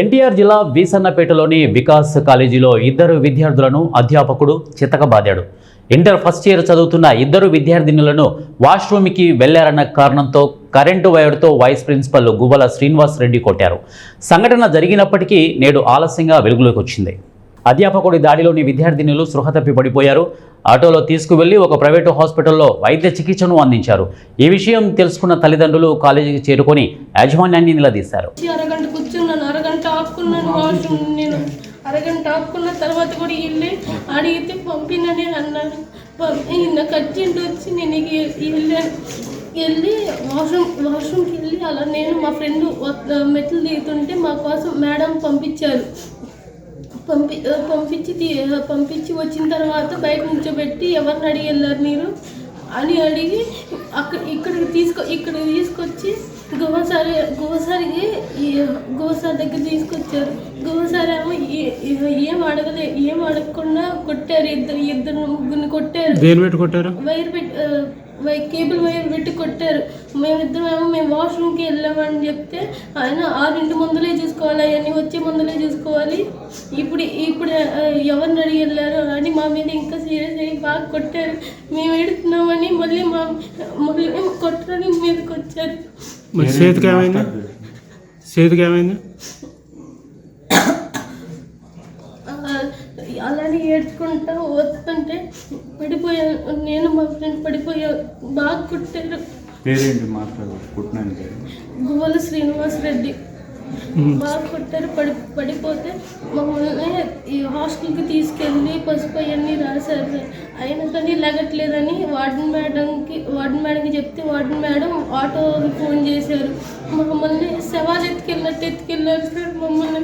ఎన్టీఆర్ జిల్లా వీసన్నపేటలోని వికాస్ కాలేజీలో ఇద్దరు విద్యార్థులను అధ్యాపకుడు చితకబాదాడు. ఇంటర్ ఫస్ట్ ఇయర్ చదువుతున్న ఇద్దరు విద్యార్థినులను వాష్రూమ్కి వెళ్లారన్న కారణంతో కరెంటు వైర్తో వైస్ ప్రిన్సిపల్ గువ్వల శ్రీనివాస్ రెడ్డి కొట్టారు. సంఘటన జరిగినప్పటికీ నేడు ఆలస్యంగా వెలుగులోకి వచ్చింది. అధ్యాపకుడి దాడిలోని విద్యార్థినులు స్పృహ తప్పి పడిపోయారు. ఆటోలో తీసుకువెళ్లి ఒక ప్రైవేటు హాస్పిటల్లో వైద్య చికిత్సను అందించారు. ఈ విషయం తెలుసుకున్న తల్లిదండ్రులు కాలేజీకి చేరుకొని యాజమాన్యాన్ని నిలదీశారు. అరగంట ఆపుకున్న తర్వాత కూడా వెళ్ళి అడిగితే పంపినని అన్నారు. నాకు అర్జెంట్ వచ్చి నేను వెళ్ళి వాష్రూమ్కి వెళ్ళి అలా నేను మా ఫ్రెండ్ మెట్లు దిగుతుంటే మా కోసం మేడం పంపించారు. పంపించి వచ్చిన తర్వాత బయట నుంచోబెట్టి ఎవరిని అడిగి వెళ్ళారు మీరు అని అడిగి ఇక్కడికి తీసుకొచ్చి గోసారి దగ్గర తీసుకొచ్చారు. గోసారి ఏమో ఏం అడగకుండా కొట్టారు. ఇద్దరు ముగ్గురిని కొట్టారు. కేబుల్ వైర్ పెట్టి కొట్టారు. మేము వాష్రూమ్కి వెళ్ళామని చెప్తే ఆయన 6 ముందులే చూసుకోవాలి, అవన్నీ వచ్చే ముందులే చూసుకోవాలి, ఇప్పుడు ఎవరిని అడిగి వెళ్ళారు అని మా మీద ఇంకా సీరియస్ అయ్యి బాగా కొట్టారు. మేము ఎడుతున్నామని మళ్ళీ కొట్టని మీదకి వచ్చారు. అలానే ఏడ్చుకుంటా వస్తుంటే పడిపోయాను. నేను మా ఫ్రెండ్ పడిపోయాను. బాగా కుట్టారు. గువ్వల శ్రీనివాస్ రెడ్డి బాగా కొట్టారు. పడిపోతే మమ్మల్ని ఈ హాస్టల్కి తీసుకెళ్ళి పసుపు అవన్నీ రాశారు. అయినా కానీ లెగట్లేదని వార్డెన్ మేడంకి చెప్తే వార్డెన్ మేడం ఆటోకి ఫోన్ చేశారు. మమ్మల్ని శవాలు ఎత్తుకెళ్ళారు సార్. మమ్మల్ని